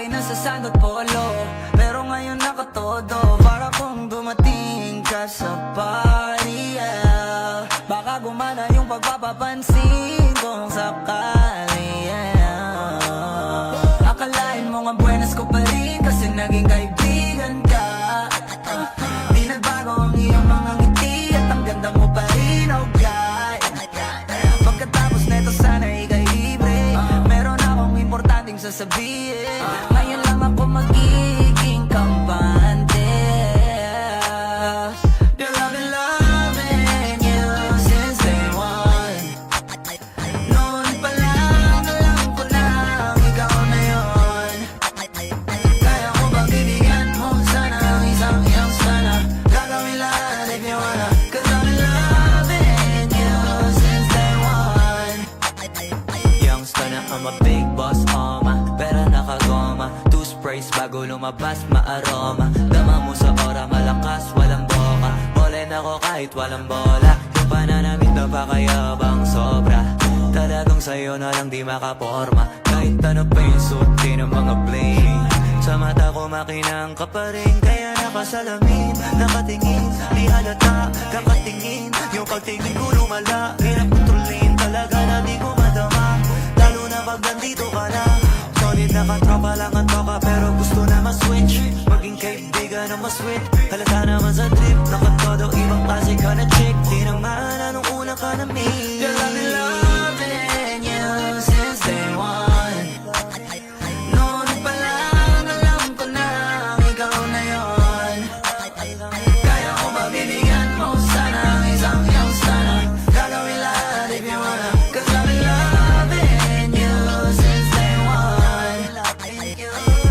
okay na sa sandot polo, pero ngayon nakatodo. Para kung dumating ka sa party, yeah. Baka gumana yung pagpapapansin kung sakali, yeah. Akalain mo nga buenas ko pa rin kasi naging kaibigan ka. Di nagbago ang iyong mga ngiti at ang ganda mo pa rin, oh God. Pagkatapos neto sana ikay libre, meron akong importanteng sasabihin. Ngayon lang ako magiging kampante. They're loving you since day one. Noon pa lang alam ko na ikaw na yun. Kaya ko bang bibigyan mo sana ang isang iyong sana. Gagawin lahat if you wanna, 'cause I've been loving you since day one. Youngster na I'm a big boss, pera nakagoma. Two sprays bago lumabas maaroma. Dama mo sa ora malakas, walang boka. Bolen ako kahit walang bola. Yung pananamit na pakayabang sobra. Talagang sa'yo na lang di makaporma. Kahit ano pa yung suotin ng mga bling. Sa mata ko makinang ka pa rin, kaya nakasalamin, nakatingin, di halata, kakatingin. Yung pagtingin ko lumala, hirap kontrolin talaga na di ko madama. Lalo na pag nandito ka na. Solid na katropa lang ang toka, pero gusto na ma-switch. Maging kaibigan na ma-sweet. Halata naman sa trip, nakatodo, ibang klase ka na chick. Di naman anong una ka na meet. You're loving you since day one. Noon pa lang alam ko na ikaw na yun. Kaya ko ba bibigyan mo sana ang isang iyong sana. Gagawin lahat if you wanna, 'cause I've been loving you since day one.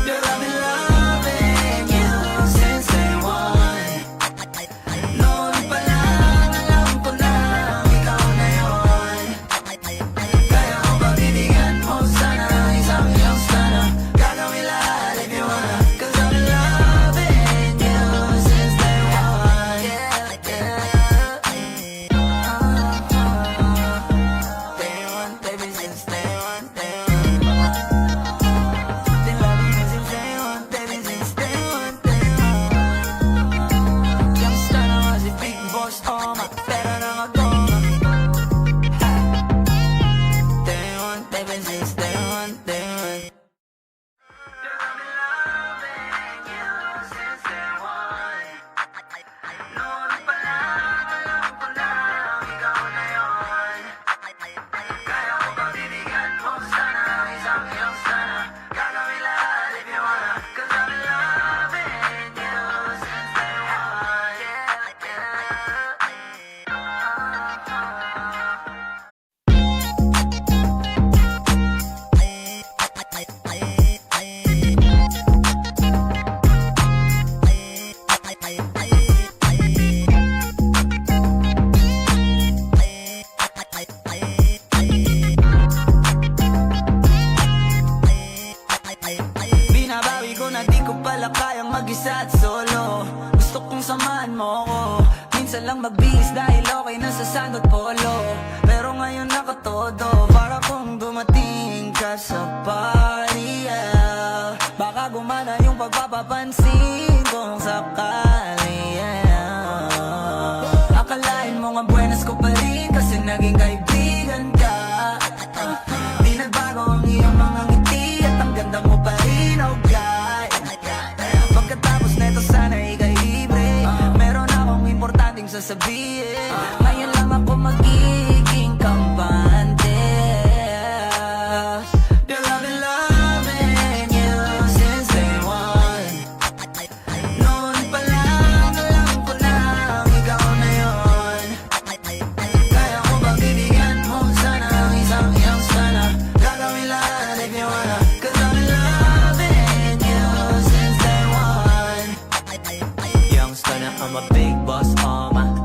You're loving you since day one. Noon pa lang alam ko na ikaw na yun. Kaya ko ba bibigyan mo sana ang isang iyong sana. Gagawin lahat if you wanna, 'cause I've been loving you since day one. Day one, baby, since day one, day one. Been loving you since day one, baby, since day one, day one. Youngster na nga si Big Boss, pera nakagoma. Day one, baby, since day one, day one. Noon pa lang alam ko na ikaw na yun. Kaya ko ba bibigyan mo sana ang isang iyong sana. Gagawin lahat if you wanna, 'cause I've been loving you since day one. Binabawi ko na di ko pala kayang mag-isa at solo. Gusto kong samahan mo ko. Minsan lang magbihis dahil okay na sa sandot polo, pero ngayon nakatodo. Para kung dumating ka sa party, yeah. Baka gumana yung pagpapapansin kung sakali, yeah. Akalain mo nga buenas ko pa rin kasi naging kaibigan ka. Di nagbago ang iyong mga ngiti at ang ganda mo pa rin, oh God. Pagkatapos neto sana ikay libre, meron akong importanteng sasabihin. Ngayon lang ako magiging kampante. They're loving you since day one. Noon pa lang alam ko na ikaw na yun. Kaya ko ba bibigyan mo sana ang isang iyong sana. Gagawin lahat if you wanna, 'cause I've been loving you since day one. Youngster na I'm a big boss,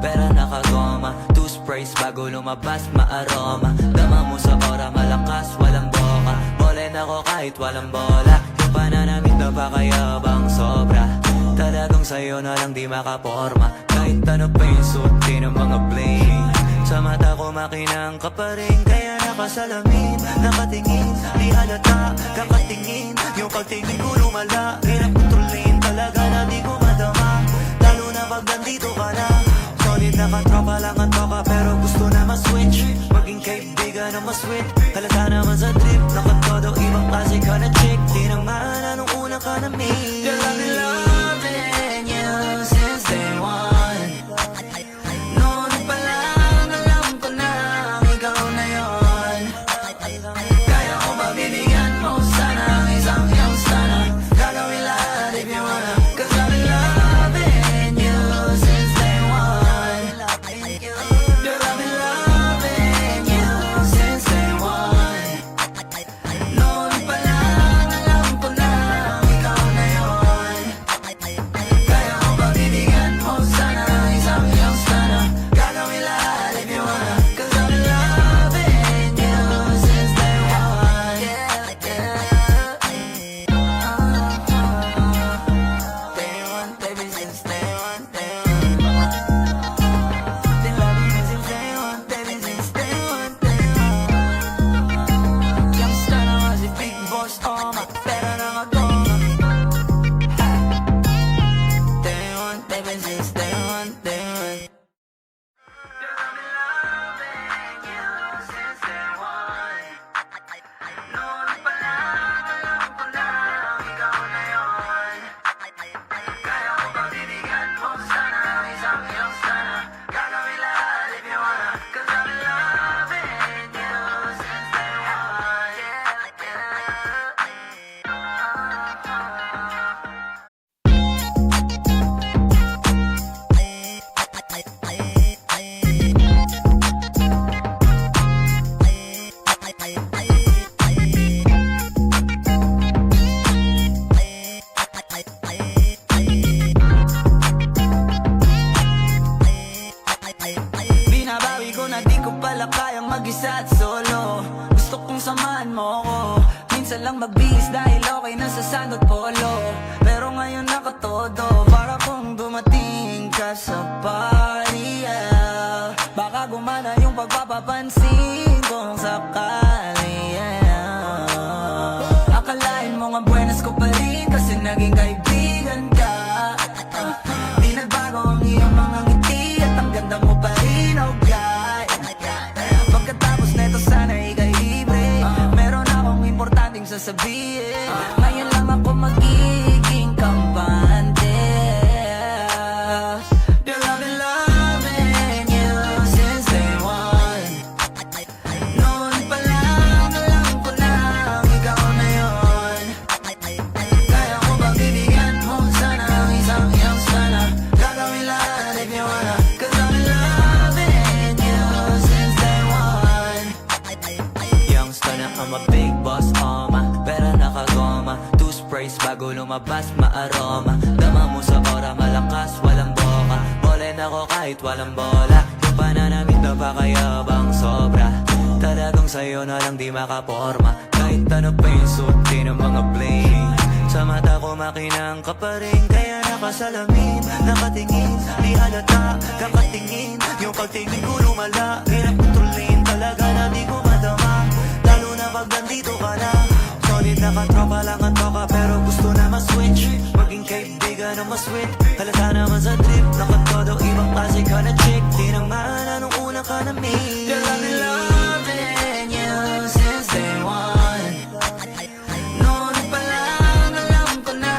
pera nakagoma. Two sprays bago lumabas maaroma. Dama mo sa ora malakas, walang boka. Bolen ako kahit walang bola. Yung pananamit na pakayabang sobra. Talagang sa'yo na lang di makaporma. Kahit ano pa yung suotin ng mga bling. Sa mata ko makinang ka pa rin, kaya nakasalamin, nakatingin, di halata, kakatingin. Yung pagtingin ko lumala, hirap kontrolin, talaga na di ko madama. Lalo na pag nandito ka na. Solid na katropa lang ang toka, pero gusto na ma-switch, maging kaibigan na mas-sweet. Halata naman sa trip, nakatodo, ibang klase ka na chick. Di naman anong una ka na meet. Girl, I've been loving you since day one. Noon pa lang alam ko na ikaw na yun. Kaya ko ba bibigyan mo sana ang isang iyong sana? Gagawin lahat if you wanna. Cause I've been loving you since day one. Girl, I've been loving you since day one. Noon pa lang alam ko na ikaw na yun. Kaya ko ba bibigyan mo sana ang isang iyong sana? Gagawin lahat if you wanna. Cause I've been loving you since day one. Day one, baby, since day one, day one. Been loving you since day one, baby, since day one, day one. Youngster na nga si Big Boss, oh my, pera na nga goma. Day one, baby, since day one, day one. Girl, I've been loving you since day one. Noon pa lang alam ko na ikaw na yun. Kaya ko ba bibigyan mo sana ang isang iyong sana? Gagawin lahat if you wanna. Cause I've been loving you since day one. Binabawi ko na di ko pala kayang mag-isa at solo. Gusto kong samahan mo ko. Minsan lang magbihis dahil okay na sa sandot polo. Pero ngayon nakatodo, para kung dumating ka sa party, yeah. Baka gumana yung pagpapapansin kung sakali, yeah. Akalain mo nga buenas ko pa rin kasi naging kaibigan ka. Di nagbago ang iyong mga ngiti at ang ganda mo pa rin, oh God. Pagkatapos neto sana ika'y libre. Meron akong importanteng sasabihin. Ngayon lang ako magiging kampante. Girl, I've been loving you since day one. Noon pa lang alam ko na ikaw na yun. Kaya ko ba bibigyan mo sana ang isang iyong sana? Gagawin lahat if you wanna. Cause I've been loving you since day one. Youngster na I'm a big boss, oma. Pera nakagoma, two sprays bago lumabas maaroma. Dama mo sa ora, malakas, walang boka. Bolen ako kahit walang bola. Yung pananamit na pakayabang sobra. Talagang sa'yo na lang di makaporma. Kahit ano pa yung suti ng mga bling. Sa mata ko makinang ka pa rin, kaya nakasalamin, nakatingin, di halata, kakatingin. Yung pagtingin ko lumala, hirap kontrolin, talaga na di ko madama. Lalo na pag nandito ka na. Solid na katropa lang ang toka, pero gusto na ma-switch, maging kaibigan na mas-sweet. Halata naman sa trip, nakatodo, ibang klase ka na chick. Di naman anong una ka na meet. Girl, I've been loving you since day one. Noon pa lang alam ko na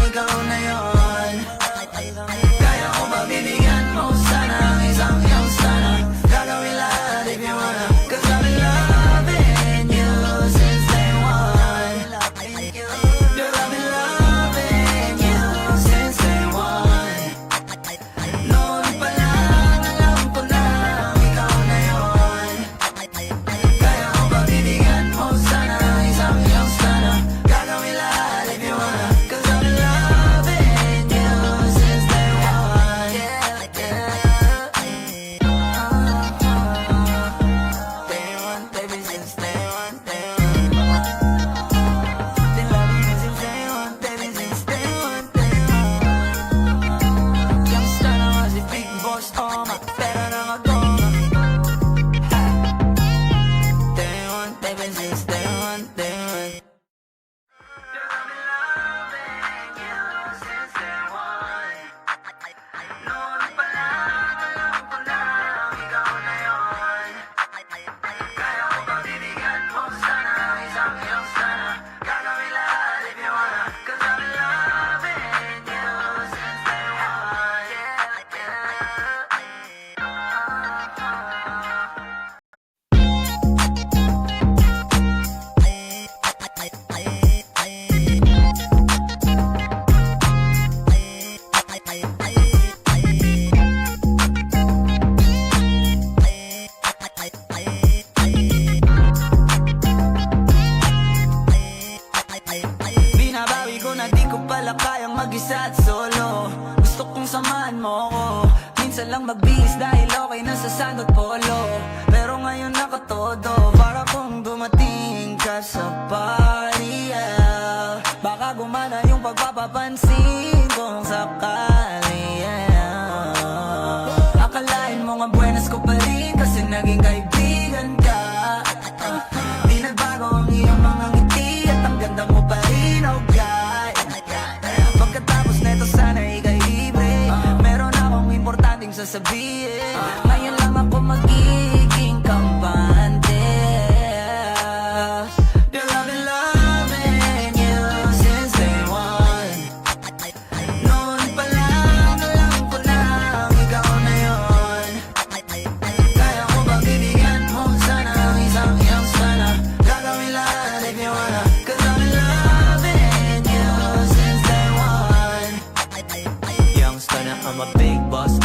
ikaw na yun. Kaya ko ba bibigyan mo sana ang isang iyong sana? Gagawin lahat if you wanna. Cause I've been loving you since day one. Girl, I've been loving you since day one. Noon pa lang alam ko na ikaw na yun. mag-isa at solo. Gusto kong samahan mo ko. Minsan lang magbihis dahil okay na sa sand at polo. Pero ngayon nakatodo, para kung dumating ka sa party, yeah. Baka gumana yung pagpapapansin kung sakali, yeah. Akalain mo nga buenas ko pa rin kasi naging kaibigan ka. Di nagbago ang iyong mga ngiti at ang ganda mo pa rin, oh God. Pagkatapos neto sana ika'y libre. Meron akong importanteng sasabihin. Ngayon lang ako magiging kampante. Girl, I've been loving you since day one. Noon pa lang alam ko na ikaw na yun. Kaya ko ba bibigyan mo sana ang isang iyong sana? Gagawin lahat if you wanna. Cause I've been loving you since day one. Youngster na I'm a big boss,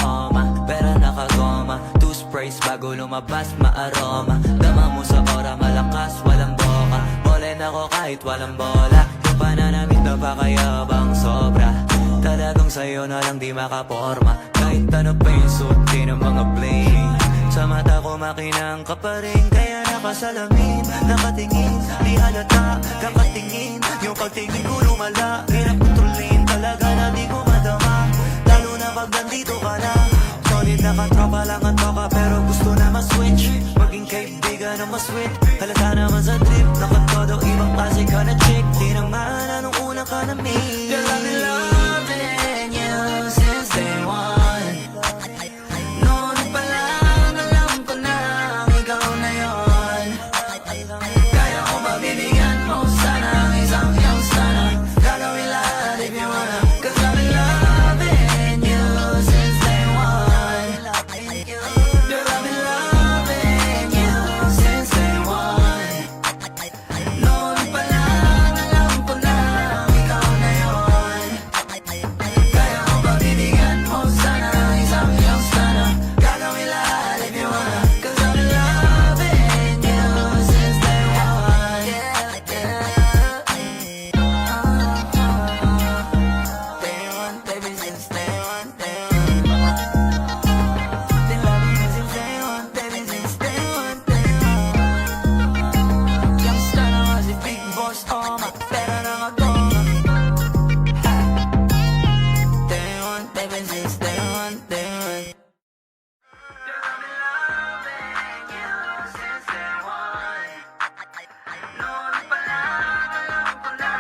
pera nakagoma. Two sprays bago lumabas maaroma. Dama mo sa ora malakas, walang boka. Bolen ako kahit walang bola. Yung pananamit na pakayabang sobra. Talagang sa'yo na lang di makaporma. Kahit ano pa yung suot ng mga bling. Sa mata ko makinang ka pa rin. Kaya nakasalamin, nakatingin. Di halata, kakatingin. Yung pagtingin ko lumala. Hirap kontrolin talaga na di ko madama. Lalo na pag nandito ka na. Solid na katropa lang ang toka. Pero gusto na ma-switch. Maging kaibigan na ma-sweet. Halata naman sa trip. Nakatodo ibang klase ka na chick. Di naman anong una ka na meet. Girl, I've been loving you since day one. Noon pa lang alam ko na ikaw na yun. Kaya ko ba bibigyan mo sana ang isang iyong sana? Gagawin lahat if you wanna. Cause I've been loving you since day one. Girl, I've been loving you since day one. Noon pa lang alam ko na ikaw na yun. Kaya ko ba bibigyan mo sana ang isang iyong sana? Gagawin lahat if you wanna. Cause I've been loving you since day one. Day one, baby, since day one, day one. Been loving you since day one, baby, since day one, day one. Youngster na nga si Big Boss, pera na nga goma. Day one, baby, since day one, day one. I've been loving you since day one. Noon pa lang alam ko na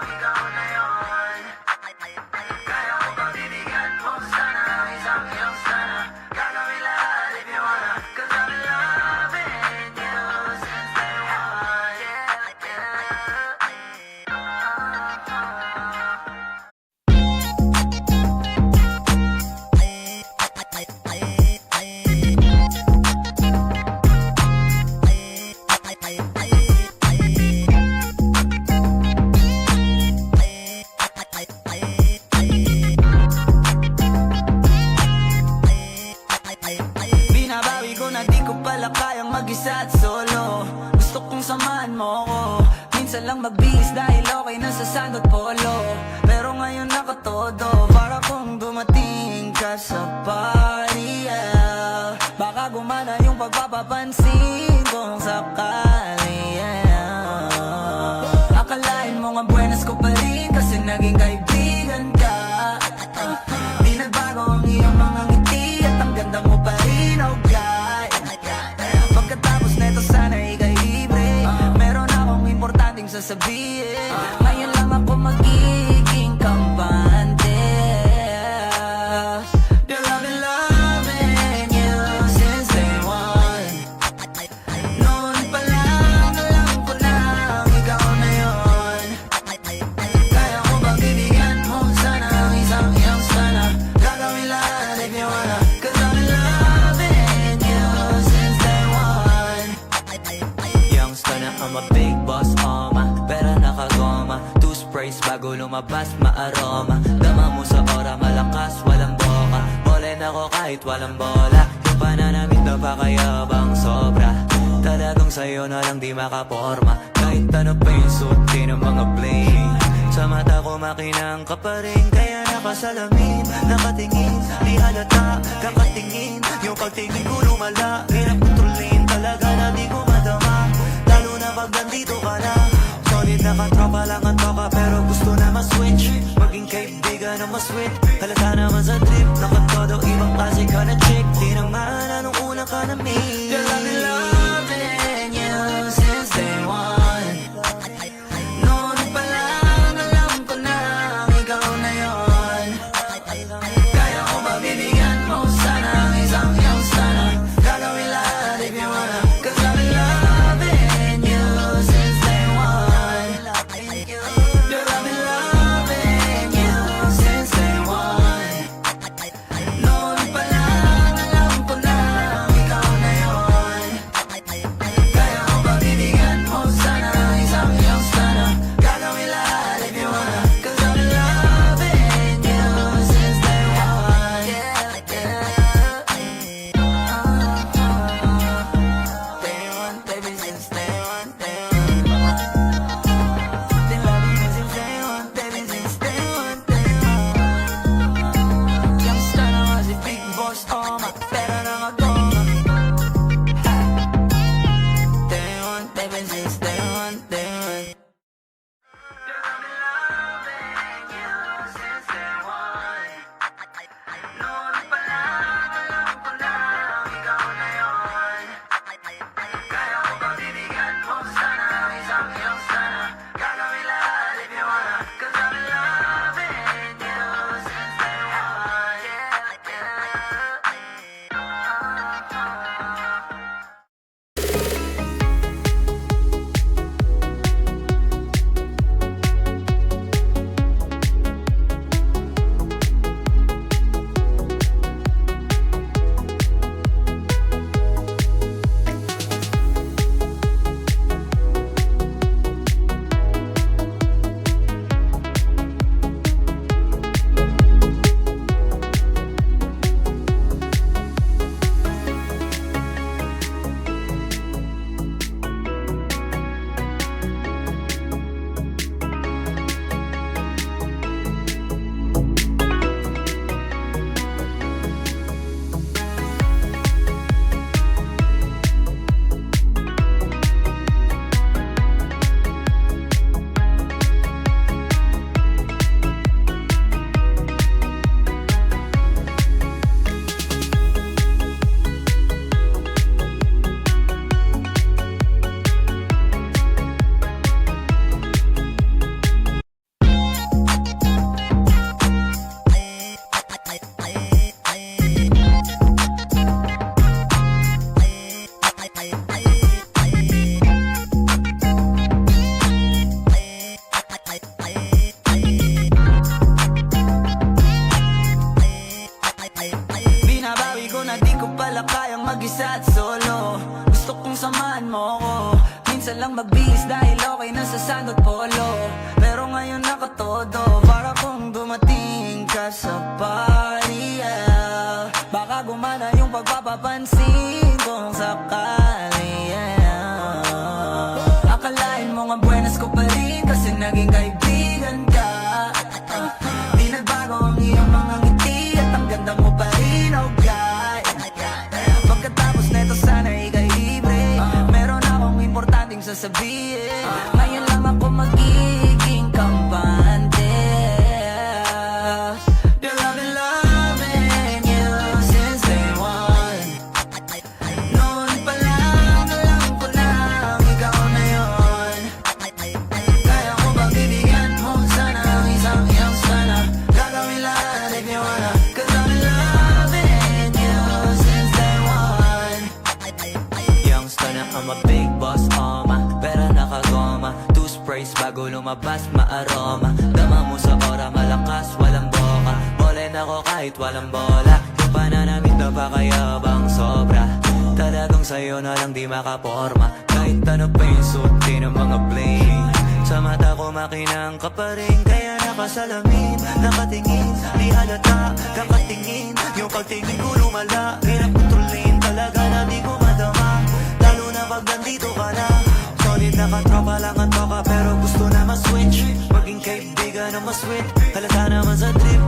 ikaw na yun. Kaya ko ba bibigyan mo sana ang isang iyong sana? Gagawin lahat if you wanna. Cause I've been loving you since day one. Binabawi ko na di ko pala kayang mag-isa at solo. Gusto kong samahan mo ko. Minsan lang magbihis dahil okay na sa sand at polo. Pero ngayon nakatodo, para kung dumating ka sa party, yeah. Baka gumana yung pagpapapansin kung sakali, yeah. Akalain mo nga buenas ko pa rin kasi naging kaibigan ka. Di nagbago ang iyong mga ngiti at ang ganda mo pa rin, oh God. Pagkatapos neto sana ika'y libre. Meron akong importanteng sasabihin. Ngayon lang ako magiging kampante. Girl, I've been loving you since day one. Noon pa lang alam ko na ikaw na yun. Kaya ko ba bibigyan mo sana ang isang iyong sana? Gagawin lahat if you wanna. Cause I've been loving you since day one. Youngster na I'm a big boss, pera nakagoma. Two sprays bago lumabas maaroma. Dama mo sa ora malakas, walang boka. Bolen ako kahit walang bola. Yung pananamit na pakayabang sobra. Talagang sa'yo na lang di makaporma. Kahit ano pa yung suot ng mga bling. Sa mata ko makinang ka pa rin, kaya nakasalamin, nakatingin, di halata, kakatingin. Yung pagtingin ko lumala, hirap kontrolin talaga na di ko madama. Lalo na pag nandito ka na. Solid na katropa lang ang toka, pero gusto na ma-switch. Maging kaibigan na mas-sweet, halata naman sa trip. Nakatodo, ibang klase ka na chick. Di naman anong una ka na meet. Girl, I've been loving you since day one. Noon pa lang alam ko na ikaw na yon. Kaya ko ba bibigyan mo sana ang isang iyong sana? Gagawin lahat if you wanna, 'cause I've been loving you since day one. Girl, I've been loving you since day one. Noon pa lang alam ko na ikaw na yon. Kaya ko ba bibigyan mo sana ang isang iyong sana? Gagawin lahat if you wanna, 'cause I've been loving you since day one. Day one, baby, since day one, day one. Been loving you since day one, baby, since day one, day one. Youngster na nga si Big Boss, oh my, pera na nga goma. Day one, baby, since day one, day one. Girl, I've been loving you since day one. Noon pa lang alam ko na ikaw na yon. Kaya ko ba bibigyan mo sana ang isang iyong sana? Gagawin lahat if you wanna, 'cause I've been loving you since day one. Binabawi ko na di ko pala kayang mag-isa at solo. Gusto kong samahan mo ko. Minsan lang magbihis dahil okay na sa sandot polo. Pero ngayon nakatodo, para kung dumating ka sa party, yeah. Baka gumana yung pagpapapansin kung sakali, yeah. Akalain mo nga buenas ko pa rin kasi naging kaibigan ka. Di nagbago ang iyong mga ngiti at ang ganda mo pa rin, oh God. Pagkatapos neto sana ikay libre. Meron akong importanteng sasabihin. Ngayon lang ako magiging kampante. Girl, I've been loving you since day one. Noon pa lang alam ko na ikaw na yon. Kaya ko ba bibigyan mo sana ang isang iyong sana? Gagawin lahat if you wanna, 'cause I've been loving you since day one. Youngster na I'm a big boss, pera nakagoma. Two sprays bago lumabas maaroma. Dama mo sa ora malakas, walang boka. Bolen ako kahit walang bola. Yung pananamit na pakayabang sobra. Talagang sa'yo na lang di makaporma. Kahit ano pa yung suti ng mga bling. Sa mata ko makinang ka pa rin, kaya nakasalamin, nakatingin, di halata, kakatingin. Yung pagtingin ko lumala, hirap kontrolin talaga na di ko madama. Lalo na pag nandito ka na. Solid na katropa lang ang toka, pero gusto na ma-switch. Maging kaibigan talaga na mas sweet. Halata naman sa trip,